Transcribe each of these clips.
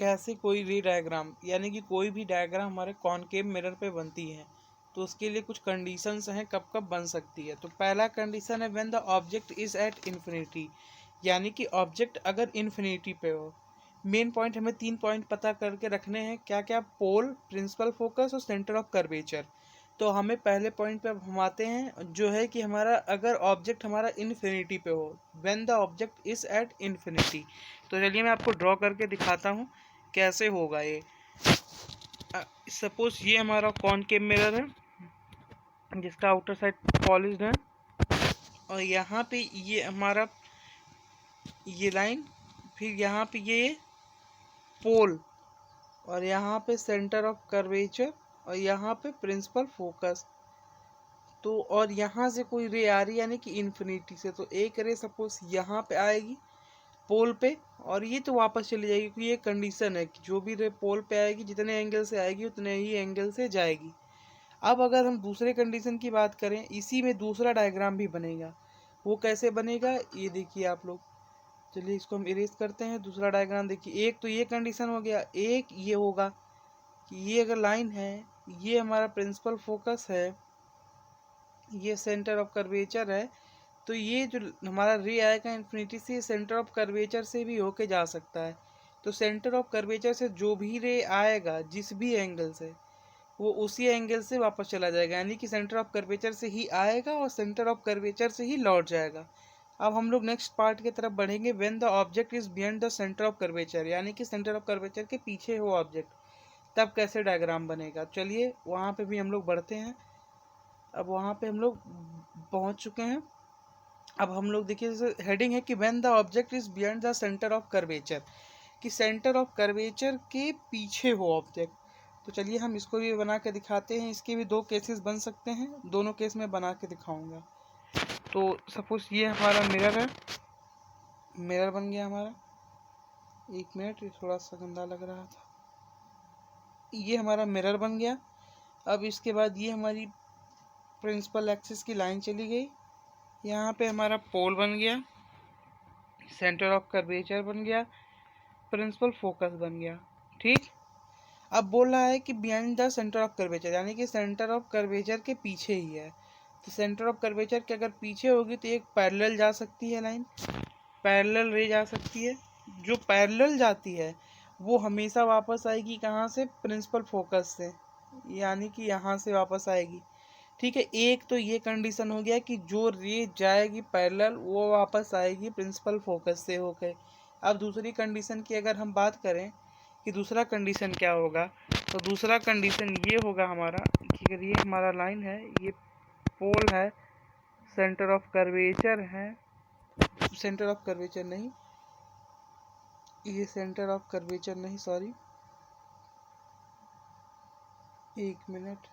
कैसे कोई रे डायग्राम यानी कि कोई भी डायग्राम हमारे कॉनकेव मिरर पे बनती है, तो उसके लिए कुछ कंडीशंस हैं कब कब बन सकती है। तो पहला कंडीशन है when the object is at infinity, यानी कि ऑब्जेक्ट अगर इन्फिनिटी पे हो। मेन पॉइंट हमें 3 पॉइंट पता करके रखने हैं, क्या क्या, पोल, प्रिंसिपल फोकस और सेंटर ऑफ कर्वेचर। तो हमें पहले पॉइंट पे हम आते हैं, जो है कि हमारा अगर ऑब्जेक्ट हमारा इन्फिनिटी पे हो, when the object is at infinity. तो चलिए मैं आपको ड्रॉ करके दिखाता हूँ कैसे होगा ये। सपोज ये हमारा कॉनकेव मिरर है जिसका आउटर साइड पॉलिश्ड है, और यहाँ पे ये हमारा ये लाइन, फिर यहाँ पे ये पोल, और यहाँ पे सेंटर ऑफ कर्वेचर, और यहाँ पे प्रिंसिपल फोकस। तो और यहाँ से कोई रे आ रही है यानी कि इन्फिनिटी से, तो एक रे सपोज यहाँ पे आएगी पोल पे, और ये तो वापस चली जाएगी, क्योंकि ये कंडीशन है कि जो भी रे पोल पे आएगी जितने एंगल से आएगी उतने ही एंगल से जाएगी। अब अगर हम दूसरे कंडीशन की बात करें, इसी में दूसरा डायग्राम भी बनेगा। वो कैसे बनेगा ये देखिए आप लोग। चलिए इसको हम इरेज करते हैं। दूसरा डायग्राम देखिए, एक तो ये कंडीशन हो गया, एक ये होगा कि ये अगर लाइन है, ये हमारा प्रिंसिपल फोकस है, ये सेंटर ऑफ कर्वेचर है, तो ये जो हमारा रे आएगा इन्फिनिटी से, सेंटर ऑफ कर्वेचर से भी होके जा सकता है। तो सेंटर ऑफ कर्वेचर से जो भी रे आएगा जिस भी एंगल से, वो उसी एंगल से वापस चला जाएगा, यानी कि सेंटर ऑफ कर्वेचर से ही आएगा और सेंटर ऑफ कर्वेचर से ही लौट जाएगा। अब हम लोग नेक्स्ट पार्ट की तरफ बढ़ेंगे, when the object is beyond the centre of curvature, यानी कि सेंटर ऑफ कर्वेचर के पीछे हो ऑब्जेक्ट, तब कैसे डायग्राम बनेगा। चलिए वहाँ पे भी हम लोग बढ़ते हैं। अब वहाँ पे हम लोग पहुँच चुके हैं। अब हम लोग देखिए जैसे हेडिंग है कि when the object is beyond the centre of curvature, कि सेंटर ऑफ कर्वेचर के पीछे हो ऑब्जेक्ट। तो चलिए हम इसको भी बना के दिखाते हैं। इसके भी 2 केसेस बन सकते हैं, दोनों केस में बना के दिखाऊंगा। तो सपोज ये हमारा मिरर है, मिरर बन गया हमारा। एक मिनट, ये थोड़ा सा गंदा लग रहा था। ये हमारा मिरर बन गया। अब इसके बाद ये हमारी प्रिंसिपल एक्सिस की लाइन चली गई, यहाँ पे हमारा पोल बन गया, सेंटर ऑफ कर्वेचर बन गया, प्रिंसिपल फोकस बन गया। ठीक। अब बोल रहा है कि behind the centre of curvature, यानी कि सेंटर ऑफ कर्वेचर के पीछे ही है। तो सेंटर ऑफ कर्वेचर के अगर पीछे होगी तो एक पैरेलल जा सकती है लाइन, पैरेलल रे जा सकती है। जो पैरेलल जाती है वो हमेशा वापस आएगी कहाँ से, प्रिंसिपल फोकस से, यानी कि यहाँ से वापस आएगी। ठीक है, एक तो ये कंडीशन हो गया कि जो रे जाएगी पैरेलल वो वापस आएगी प्रिंसिपल फोकस से होकर। अब दूसरी कंडीशन की अगर हम बात करें कि दूसरा कंडीशन क्या होगा, तो दूसरा कंडीशन ये होगा हमारा कि अगर ये हमारा लाइन है, ये पोल है, सेंटर ऑफ कर्वेचर है, सेंटर ऑफ कर्वेचर नहीं, ये सेंटर ऑफ कर्वेचर नहीं, सॉरी, एक मिनट,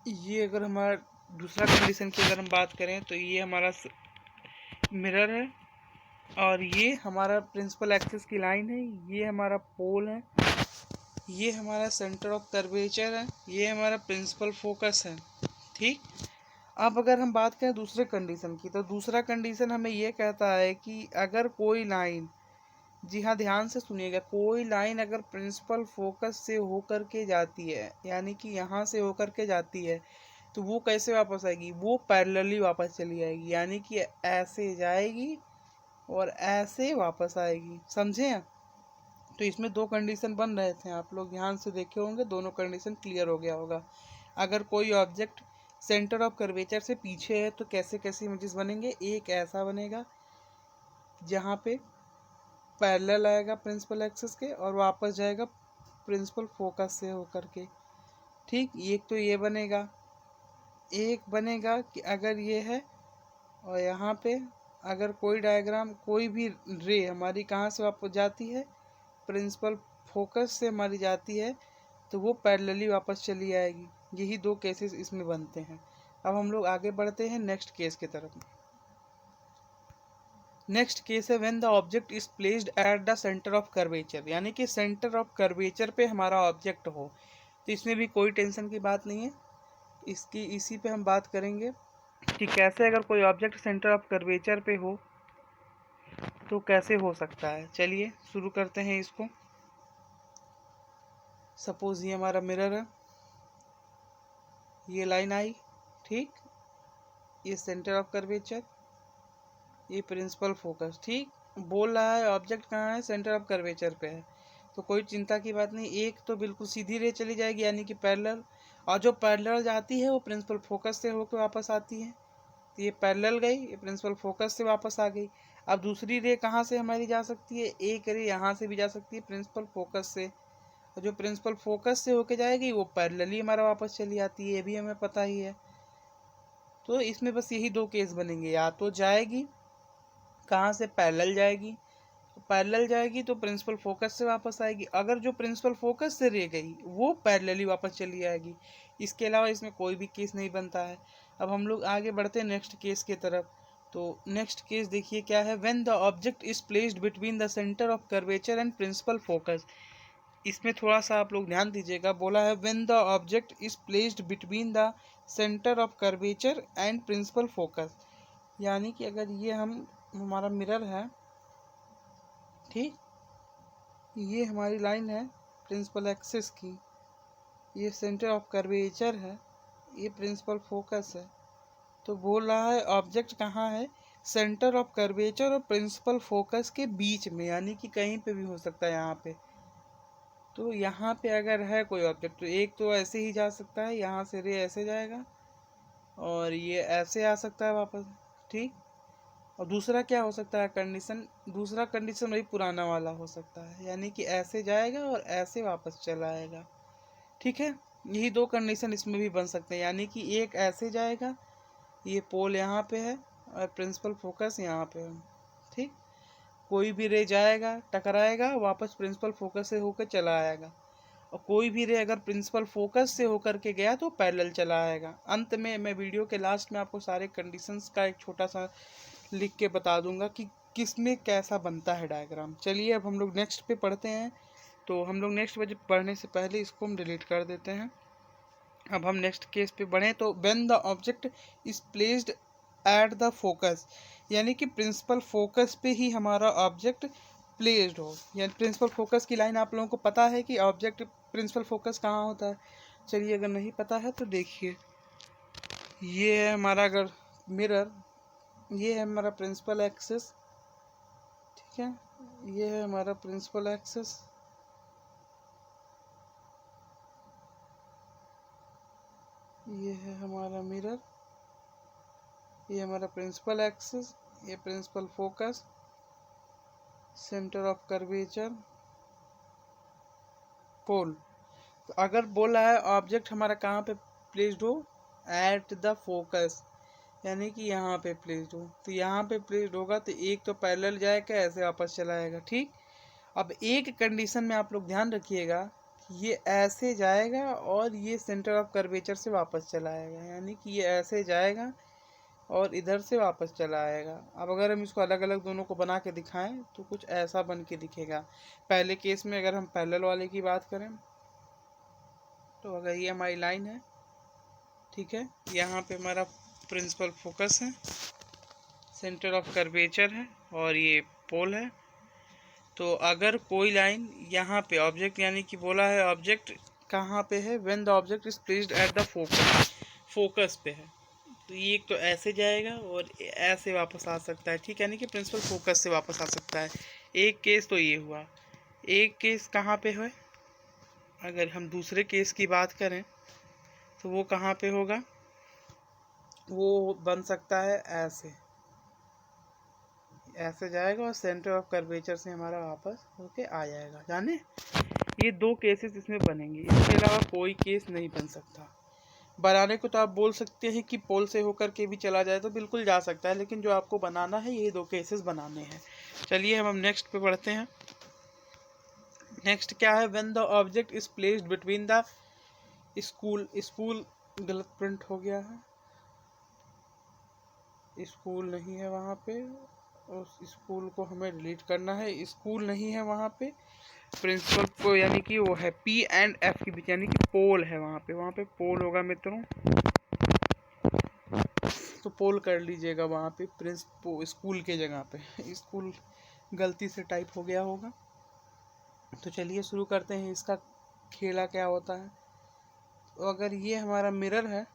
ये अगर हमारा दूसरा कंडीशन की अगर हम बात करें तो ये हमारा मिरर है, और ये हमारा प्रिंसिपल एक्सिस की लाइन है, ये हमारा पोल है, ये हमारा सेंटर ऑफ कर्वेचर है, ये हमारा प्रिंसिपल फोकस है। ठीक। अब अगर हम बात करें दूसरे कंडीशन की, तो दूसरा कंडीशन हमें ये कहता है कि अगर कोई लाइन, जी हाँ ध्यान से सुनिएगा, कोई लाइन अगर प्रिंसिपल फोकस से होकर के जाती है, यानी कि यहाँ से होकर के जाती है, तो वो कैसे वापस आएगी, वो पैरेलली वापस चली आएगी, यानी कि ऐसे जाएगी और ऐसे वापस आएगी। समझे। तो इसमें 2 कंडीशन बन रहे थे, आप लोग ध्यान से देखे होंगे, दोनों कंडीशन क्लियर हो गया होगा। अगर कोई ऑब्जेक्ट सेंटर ऑफ कर्वेचर से पीछे है तो कैसे कैसे इमेजेस बनेंगे। एक ऐसा बनेगा जहाँ पे पैरेलल आएगा प्रिंसिपल एक्सिस के और वापस जाएगा प्रिंसिपल फोकस से होकर के। ठीक। एक तो ये बनेगा, एक बनेगा कि अगर ये है और यहाँ पे अगर कोई डायग्राम, कोई भी रे हमारी कहाँ से वापस जाती है, प्रिंसिपल फोकस से हमारी जाती है, तो वो पैरेलली वापस चली आएगी। यही 2 केसेस इसमें बनते हैं। अब हम लोग आगे बढ़ते हैं नेक्स्ट केस की तरफ। नेक्स्ट केस है when the object is placed at the centre of curvature, यानी कि सेंटर ऑफ कर्वेचर पे हमारा ऑब्जेक्ट हो। तो इसमें भी कोई टेंशन की बात नहीं है, इसी पे हम बात करेंगे। कि कैसे अगर कोई ऑब्जेक्ट सेंटर ऑफ कर्वेचर पे हो तो कैसे हो सकता है। चलिए शुरू करते हैं इसको। सपोज ये हमारा मिरर है, ये लाइन आई, ठीक, ये सेंटर ऑफ कर्वेचर, ये प्रिंसिपल फोकस, ठीक। बोल रहा है ऑब्जेक्ट कहाँ है, सेंटर ऑफ कर्वेचर पे है, तो कोई चिंता की बात नहीं। एक तो बिल्कुल सीधी रे चली जाएगी यानी कि पैरेलल, और जो पैरेलल जाती है वो प्रिंसिपल फोकस से होकर वापस आती है, तो ये पैरेलल गई, ये प्रिंसिपल फोकस से वापस आ गई। अब दूसरी रे कहाँ से हमारी जा सकती है, एक रे यहाँ से भी जा सकती है प्रिंसिपल फोकस से, और जो प्रिंसिपल फोकस से होके जाएगी वो पैरेलली हमारा वापस चली आती है, ये भी हमें पता ही है। तो इसमें बस यही दो केस बनेंगे, या तो जाएगी कहाँ से, पैरेलल जाएगी, तो पैरेलल जाएगी तो प्रिंसिपल फोकस से वापस आएगी, अगर जो प्रिंसिपल फोकस से रह गई वो पैरेलली वापस चली आएगी। इसके अलावा इसमें कोई भी केस नहीं बनता है। अब हम लोग आगे बढ़ते हैं नेक्स्ट केस की तरफ। तो नेक्स्ट केस देखिए क्या है, when the object is placed between the centre of curvature and principal focus. इसमें थोड़ा सा आप लोग ध्यान दीजिएगा, बोला है when the object is placed between the centre of curvature and principal focus, यानी कि अगर ये हमारा मिरर है, ठीक, ये हमारी लाइन है प्रिंसिपल एक्सिस की, ये सेंटर ऑफ कर्वेचर है, ये प्रिंसिपल फोकस है। तो बोल रहा है ऑब्जेक्ट कहाँ है, सेंटर ऑफ कर्वेचर और प्रिंसिपल फोकस के बीच में, यानी कि कहीं पे भी हो सकता है यहाँ पे। तो यहाँ पे अगर है कोई ऑब्जेक्ट तो एक तो ऐसे ही जा सकता है, यहाँ से रे ऐसे जाएगा और ये ऐसे आ सकता है वापस, ठीक। और दूसरा क्या हो सकता है कंडीशन, दूसरा कंडीशन वही पुराना वाला हो सकता है, यानी कि ऐसे जाएगा और ऐसे वापस चला आएगा, ठीक है। यही दो कंडीशन इसमें भी बन सकते हैं, यानी कि एक ऐसे जाएगा, ये पोल यहाँ पे है और प्रिंसिपल फोकस यहाँ पे है, ठीक। कोई भी रे जाएगा, टकराएगा, वापस प्रिंसिपल फोकस से होकर चला आएगा, और कोई भी रे अगर प्रिंसिपल फोकस से होकर के गया तो पैरेलल चला आएगा। अंत में मैं वीडियो के लास्ट में आपको सारे कंडीशंस का एक छोटा सा लिख के बता दूंगा कि किस में कैसा बनता है डायग्राम। चलिए अब हम लोग नेक्स्ट पे पढ़ते हैं। तो हम लोग नेक्स्ट पे पढ़ने से पहले इसको हम डिलीट कर देते हैं। अब हम नेक्स्ट केस पे बढ़ें तो when the object is placed at the focus, यानी कि प्रिंसिपल फोकस पे ही हमारा ऑब्जेक्ट प्लेस्ड हो, यानी प्रिंसिपल फोकस की लाइन आप लोगों को पता है कि ऑब्जेक्ट प्रिंसिपल फोकस कहाँ होता है। चलिए अगर नहीं पता है तो देखिए, ये है हमारा अगर मिरर, ये है हमारा प्रिंसिपल एक्सिस, ठीक है, ये है हमारा प्रिंसिपल एक्सिस, ये है हमारा मिरर, ये हमारा प्रिंसिपल एक्सिस, ये principal focus, centre of curvature, pole. तो अगर बोला है ऑब्जेक्ट हमारा कहाँ पे प्लेस्ड हो, एट द फोकस, यानी कि यहाँ पे प्लेस्ड हो, तो यहाँ पे प्लेस्ड होगा तो एक तो पैरेलल जाएगा, ऐसे वापस चला आएगा, ठीक। अब एक कंडीशन में आप लोग ध्यान रखिएगा, ये ऐसे जाएगा और ये सेंटर ऑफ कर्वेचर से वापस चला आएगा, यानी कि ये ऐसे जाएगा और इधर से वापस चला आएगा। अब अगर हम इसको अलग अलग दोनों को बना के दिखाएं तो कुछ ऐसा बन के दिखेगा। पहले केस में अगर हम पैरेलल वाले की बात करें तो अगर ये हमारी लाइन है, ठीक है, यहाँ पे हमारा प्रिंसिपल फोकस है, सेंटर ऑफ कर्वेचर है और ये पोल है। तो अगर कोई लाइन यहाँ पे ऑब्जेक्ट, यानी कि बोला है ऑब्जेक्ट कहाँ पे है, when the object is placed at the focus, focus पे है, तो ये एक तो ऐसे जाएगा और ऐसे वापस आ सकता है, ठीक, यानी कि प्रिंसिपल फोकस से वापस आ सकता है। एक केस तो ये हुआ। एक केस कहाँ पे है, अगर हम दूसरे केस की बात करें तो वो कहाँ पे होगा, वो बन सकता है ऐसे, ऐसे जाएगा और सेंटर ऑफ कर्वेचर से हमारा वापस होके आ जाएगा। जाने ये दो केसेस इसमें बनेंगे, इसके अलावा कोई केस नहीं बन सकता। बनाने को तो आप बोल सकते हैं कि पोल से होकर के भी चला जाए, तो बिल्कुल जा सकता है, लेकिन जो आपको बनाना है ये दो केसेस बनाने हैं। चलिए हम नेक्स्ट पे बढ़ते हैं। नेक्स्ट क्या है, when the object is placed between the school, school गलत प्रिंट हो गया है, स्कूल नहीं है वहाँ पे, उस स्कूल को हमें डिलीट करना है, स्कूल नहीं है वहाँ पे, प्रिंसिपल को, यानी कि वो है पी एंड एफ के बीच, यानी कि पोल है वहाँ पे, वहाँ पे पोल होगा मित्रों। तो पोल कर लीजिएगा वहाँ पे स्कूल के जगह पे। स्कूल गलती से टाइप हो गया होगा। तो चलिए शुरू करते हैं, इसका खेला क्या होता है। तो अगर ये हमारा मिरर है,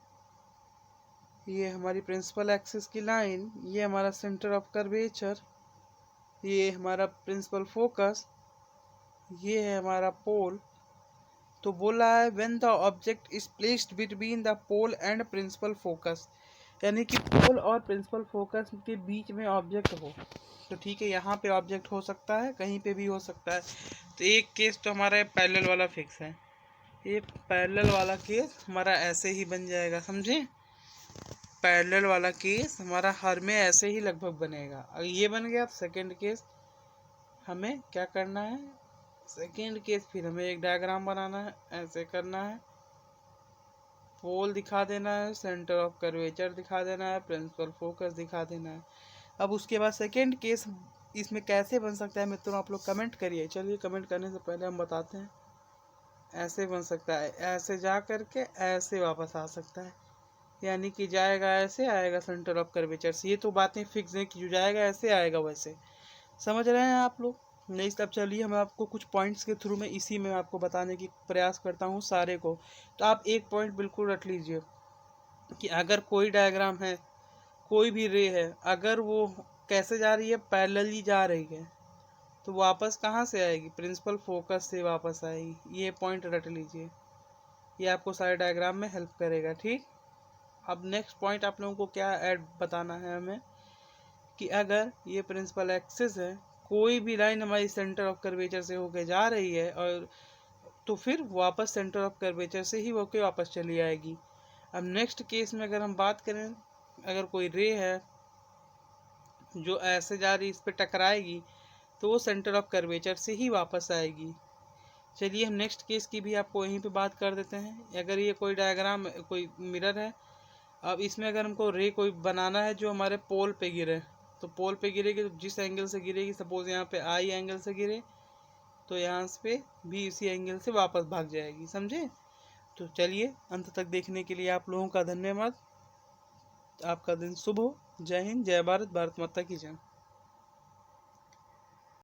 ये हमारी प्रिंसिपल एक्सिस की लाइन, ये हमारा सेंटर ऑफ कर्वेचर, ये हमारा प्रिंसिपल फोकस, ये है हमारा पोल। तो बोला है when the object is placed between the pole and principal focus, यानी कि पोल और प्रिंसिपल फोकस के बीच में ऑब्जेक्ट हो। तो ठीक है, यहाँ पे ऑब्जेक्ट हो सकता है, कहीं पे भी हो सकता है। तो एक केस तो हमारा पैरेलल वाला फिक्स है। ये पैरेलल वाला केस हमारा ऐसे ही बन जाएगा, समझे। पैरेलल वाला केस हमारा हर में ऐसे ही लगभग बनेगा। अगर ये बन गया तो सेकेंड केस हमें क्या करना है, सेकेंड केस फिर हमें एक डायग्राम बनाना है, ऐसे करना है, पोल दिखा देना है, सेंटर ऑफ कर्वेचर दिखा देना है, प्रिंसिपल फोकस दिखा देना है। अब उसके बाद सेकेंड केस इसमें कैसे बन सकता है मित्रों, आप लोग कमेंट करिए। चलिए कमेंट करने से पहले हम बताते हैं। ऐसे बन सकता है, ऐसे जा करके ऐसे वापस आ सकता है, यानी कि जाएगा ऐसे, आएगा सेंटर ऑफ कर्वेचर से। ये तो बातें फिक्स हैं कि जो जाएगा ऐसे आएगा वैसे, समझ रहे हैं आप लोग। नहीं तब चलिए हम आपको कुछ पॉइंट्स के थ्रू में इसी में आपको बताने की प्रयास करता हूँ सारे को। तो आप एक पॉइंट बिल्कुल रख लीजिए कि अगर कोई डायग्राम है, कोई भी रे है, अगर वो कैसे जा रही है, पैरेलली जा रही है, तो वापस कहाँ से आएगी, प्रिंसिपल फोकस से वापस आएगी। ये पॉइंट रट लीजिए, ये आपको सारे डायग्राम में हेल्प करेगा, ठीक। अब नेक्स्ट पॉइंट आप लोगों को क्या ऐड बताना है हमें, कि अगर ये प्रिंसिपल एक्सिस है, कोई भी लाइन हमारी सेंटर ऑफ कर्वेचर से होके जा रही है, और तो फिर वापस सेंटर ऑफ कर्वेचर से ही होके वापस चली आएगी। अब नेक्स्ट केस में अगर हम बात करें, अगर कोई रे है जो ऐसे जा रही, इस पर टकराएगी, तो वो सेंटर ऑफ कर्वेचर से ही वापस आएगी। चलिए हम नेक्स्ट केस की भी आपको यहीं पे बात कर देते हैं। अगर ये कोई डायग्राम, कोई मिरर है, अब इसमें अगर हमको रे कोई बनाना है जो हमारे पोल पे गिरे, तो पोल पे गिरेगी तो जिस एंगल से गिरेगी, सपोज यहाँ पे आई एंगल से गिरे, तो यहाँ पे भी इसी एंगल से वापस भाग जाएगी, समझे। तो चलिए अंत तक देखने के लिए आप लोगों का धन्यवाद। आपका दिन शुभ हो। जय हिंद, जय भारत, भारत माता की जय।